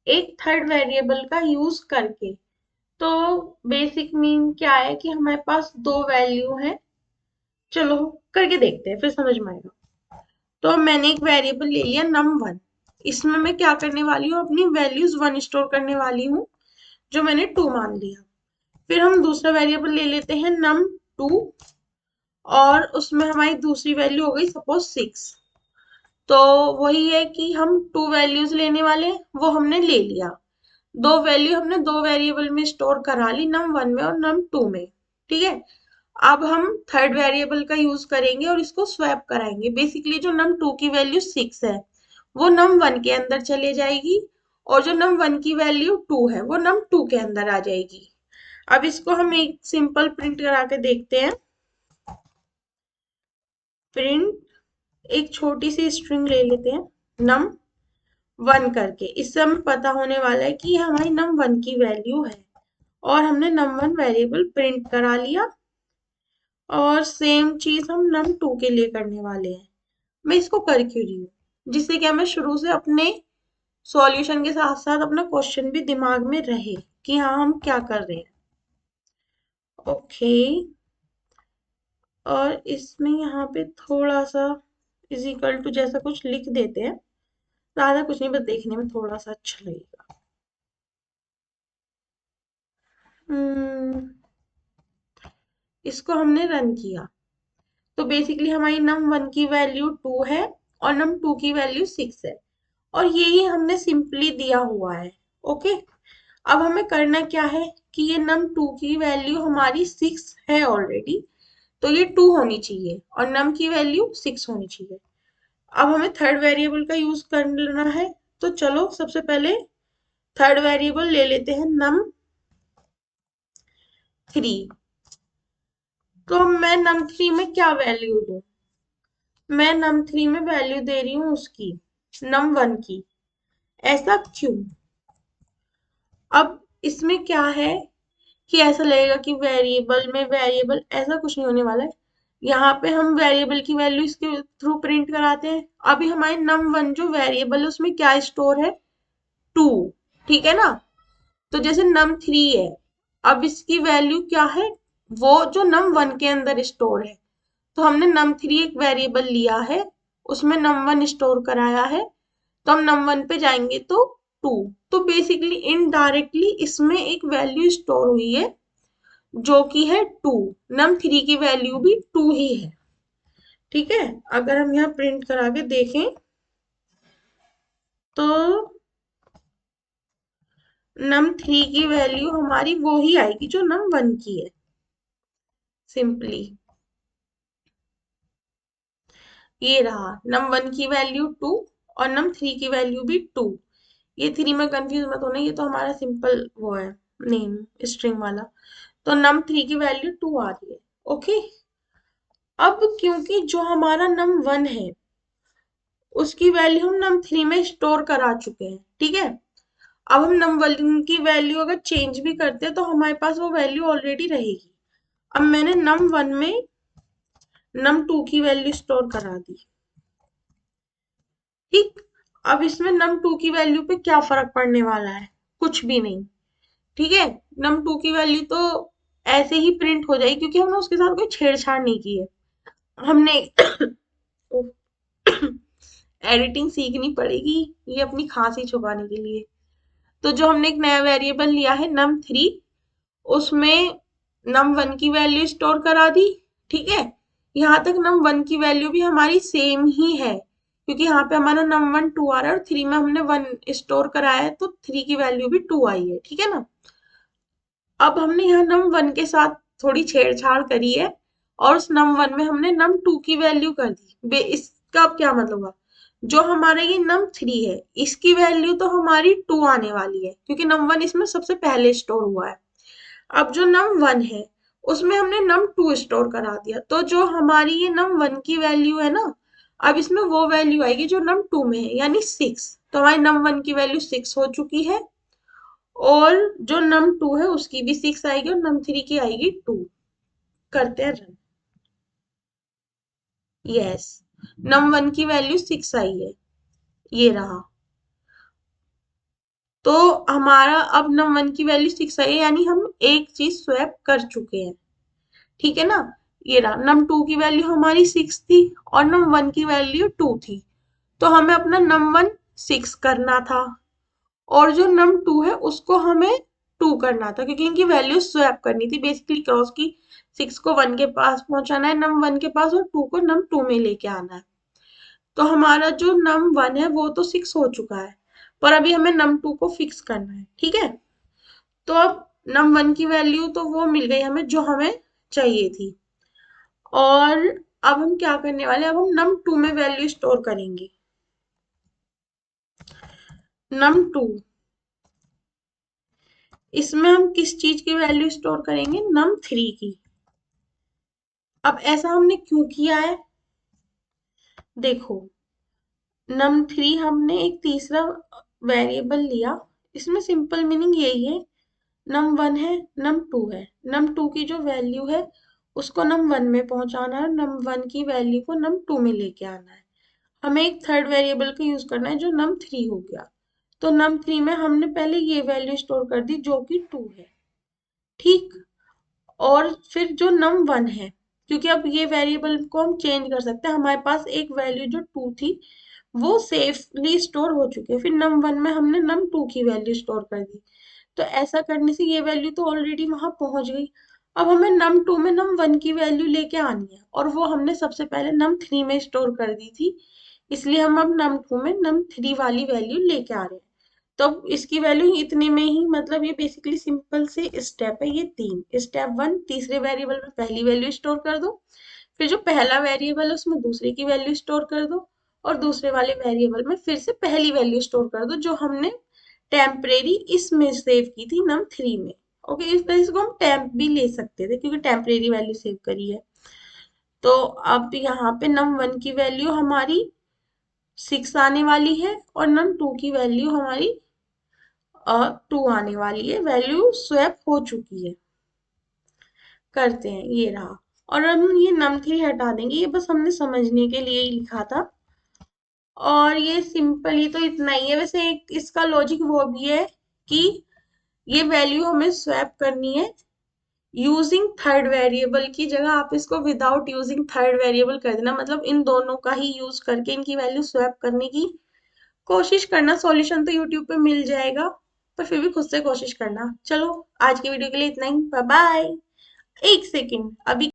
एक third variable का use करके। तो बेसिक मीन क्या है कि हमारे पास दो वैल्यू है। चलो करके देखते हैं, फिर समझ में आएगा। तो मैंने एक वेरिएबल ले लिया num1। इसमें मैं क्या करने वाली हूँ, अपनी वैल्यूज 1 स्टोर करने वाली हूँ, जो मैंने 2 मान लिया। फिर हम दूसरा वेरिएबल ले लेते हैं num2, और उसमें हमारी दूसरी वैल्यू हो गई सपोज 6। तो वही है कि हम 2 वैल्यूज लेने वाले हैं, वो हमने ले लिया। दो वैल्यू हमने दो वेरिएबल में स्टोर करा ली, num1 में और num2 में। ठीक है। अब हम थर्ड वेरिएबल का यूज करेंगे और इसको स्वैप कराएंगे। बेसिकली जो num2 की वैल्यू 6 है वो num1 के अंदर चले जाएगी, और जो num1 की वैल्यू 2 है वो num2 के अंदर आ जाएगी। अब इसको हम एक सिंपल प्रिंट करा के देखते हैं। प्रिंट एक छोटी सी स्ट्रिंग ले लेते हैं num1 करके। इससे हमें पता होने वाला है कि ये हमारी num1 की वैल्यू है, और हमने num1 वेरिएबल प्रिंट करा लिया। और सेम चीज हम num2 के लिए करने वाले हैं। मैं इसको कर क्यों रही हूँ, जिससे कि हमें शुरू से अपने सॉल्यूशन के साथ साथ अपना क्वेश्चन भी दिमाग में रहे कि हाँ हम क्या कर रहे हैं। ओके। और इसमें यहाँ पे थोड़ा सा इज इक्वल टू जैसा कुछ लिख देते हैं, ज्यादा कुछ नहीं, बस देखने में थोड़ा सा अच्छा लगेगा। हम्म, इसको हमने रन किया तो बेसिकली हमारी num1 की वैल्यू 2 है और num2 की वैल्यू 6 है, और यही हमने सिंपली दिया हुआ है। ओके। अब हमें करना क्या है कि ये num2 की वैल्यू हमारी 6 है ऑलरेडी, तो ये 2 होनी चाहिए और num की वैल्यू 6 होनी चाहिए। अब हमें थर्ड वेरिएबल का यूज करना है, तो चलो सबसे पहले थर्ड वेरिएबल ले लेते हैं num3। तो मैं num3 में क्या वैल्यू दूं, मैं num3 में वैल्यू दे रही हूँ उसकी num1 की। ऐसा क्यों? अब इसमें क्या है कि ऐसा लगेगा कि वेरिएबल में वेरिएबल, ऐसा कुछ नहीं होने वाला है। यहाँ पे हम वेरिएबल की वैल्यू इसके थ्रू प्रिंट कराते हैं। अभी हमारे num1 जो वेरिएबल है उसमें क्या स्टोर है, 2। ठीक है ना। तो जैसे num3 है, अब इसकी वैल्यू क्या है, वो जो num1 के अंदर स्टोर है। तो हमने num3 एक वेरिएबल लिया है, उसमें num1 स्टोर कराया है, तो हम num1 पे जाएंगे तो 2। तो बेसिकली इनडायरेक्टली इसमें एक वैल्यू स्टोर हुई है जो कि है 2। num3 की वैल्यू भी 2 ही है। ठीक है। अगर हम यहाँ प्रिंट करा के देखें तो num3 की वैल्यू हमारी वो ही आएगी जो num1 की है, सिंपली। ये रहा num1 की वैल्यू 2 और num3 की वैल्यू भी 2। ये 3 में कंफ्यूज मत होना, ये तो हमारा सिंपल वो है, नेम स्ट्रिंग वाला। तो num3 की वैल्यू 2 आ रही है। ओके। अब क्योंकि जो हमारा num1 है उसकी वैल्यू हम num3 में स्टोर करा चुके हैं। ठीक है। अब हम num1 की वैल्यू अगर चेंज भी करते हैं तो हमारे पास वो वैल्यू ऑलरेडी रहेगी। अब मैंने num1 में num2 की वैल्यू स्टोर करा दी। ठीक। अब इसमें num2 की वैल्यू पे क्या फर्क पड़ने वाला है, कुछ भी नहीं। ठीक है। num2 की वैल्यू तो ऐसे ही प्रिंट हो जाएगी क्योंकि हमने उसके साथ कोई छेड़छाड़ नहीं की है। हमने एडिटिंग सीखनी पड़ेगी ये अपनी खांसी छुपाने के लिए। तो जो हमने एक नया वेरिएबल लिया है num3, उसमें num1 की वैल्यू स्टोर करा दी। ठीक है। यहाँ तक num1 की वैल्यू भी हमारी सेम ही है, क्योंकि यहाँ पे हमारा num1 2 आ रहा है और 3 में हमने 1 स्टोर कराया है, तो 3 की वैल्यू भी 2 आई है। ठीक है ना। अब हमने यहाँ num1 के साथ थोड़ी छेड़छाड़ करी है, और उस num1 में हमने num2 की वैल्यू कर दी। इसका अब क्या मतलब हुआ, जो हमारा ये num3 है इसकी वैल्यू तो हमारी 2 आने वाली है, क्योंकि num1 इसमें सबसे पहले स्टोर हुआ है। अब जो num1 है उसमें हमने num2 स्टोर करा दिया, तो जो हमारी ये num1 की वैल्यू है ना, अब इसमें वो वैल्यू आएगी जो num2 में है, यानी 6। तो हमारी num1 की वैल्यू 6 हो चुकी है, और जो num2 है उसकी भी 6 आएगी और num3 की आएगी 2। करते हैं रन। यस, num1 की वैल्यू 6 आई है, ये रहा। तो हमारा अब num1 की वैल्यू 6 आई, यानी हम एक चीज स्वैप कर चुके हैं। ठीक है ना। ये रहा, num2 की वैल्यू हमारी 6 थी और num1 की वैल्यू 2 थी। तो हमें अपना num1 6 करना था और जो num2 है उसको हमें 2 करना था, क्योंकि इनकी वैल्यू स्वैप करनी थी बेसिकली। क्रॉस की 6 को 1 के पास पहुंचाना है num1 के पास, और 2 को num2 में लेके आना है। तो हमारा जो num1 है वो तो 6 हो चुका है, पर अभी हमें num2 को फिक्स करना है। ठीक है। तो अब num1 की वैल्यू तो वो मिल गई हमें जो हमें चाहिए थी। और अब हम क्या करने वाले हैं, अब हम num2 में वैल्यू स्टोर करेंगे। num2, इसमें हम किस चीज की वैल्यू स्टोर करेंगे, num3 की। अब ऐसा हमने क्यों किया है, देखो, num3 हमने एक तीसरा वेरिएबल लिया। इसमें सिंपल मीनिंग यही है, num1 है, num2 है, num2 की जो वैल्यू है उसको num1 में पहुंचाना है, num1 की वैल्यू को num2 में लेके आना है। हमें एक थर्ड वेरिएबल का यूज करना है जो num3 हो गया। तो num3 में हमने पहले ये वैल्यू स्टोर कर दी जो कि 2 है। ठीक। और फिर जो num1 है, क्योंकि अब ये वेरिएबल को हम चेंज कर सकते हैं, हमारे पास एक वैल्यू जो 2 थी वो सेफली स्टोर हो चुकी है। फिर num1 में हमने num2 की वैल्यू स्टोर कर दी। तो ऐसा करने से ये वैल्यू तो ऑलरेडी वहां पहुंच गई। अब हमें num2 में num1 की वैल्यू लेके आनी है, और वो हमने सबसे पहले num3 में स्टोर कर दी थी। इसलिए हम अब num2 में num3 वाली वैल्यू लेके आ रहे हैं। तो अब इसकी वैल्यू इतने में ही, मतलब ये बेसिकली सिंपल से स्टेप है, ये 3 स्टेप। 1, तीसरे वेरिएबल में पहली वैल्यू स्टोर कर दो, फिर जो पहला वेरिएबल है उसमें दूसरे की वैल्यू स्टोर कर दो, और दूसरे वाले वेरिएबल में फिर से पहली वैल्यू स्टोर कर दो जो हमने टेम्परेरी इसमें सेव की थी num3 में। ओके, इस तरह से हम टेम्प भी ले सकते थे क्योंकि टेम्परेरी वैल्यू सेव करी है। तो अब यहाँ पे num1 की वैल्यू हमारी 6 आने वाली है और num2 की वैल्यू हमारी 2 आने वाली है। वैल्यू स्वैप हो चुकी है। करते हैं, ये रहा। और हम ये num3 हटा देंगे, ये बस हमने समझने के लिए ही लिखा था। और ये सिंपली तो इतना ही है। वैसे एक इसका लॉजिक वो भी है कि ये वैल्यू हमें स्वैप करनी है यूजिंग थर्ड वेरिएबल की जगह आप इसको विदाउट यूजिंग थर्ड वेरिएबल कर देना, मतलब इन दोनों का ही यूज करके इनकी वैल्यू स्वैप करने की कोशिश करना। सॉल्यूशन तो यूट्यूब पे मिल जाएगा, पर फिर भी खुद से कोशिश करना। चलो, आज की वीडियो के लिए इतना ही। Bye bye. एक सेकेंड, अभी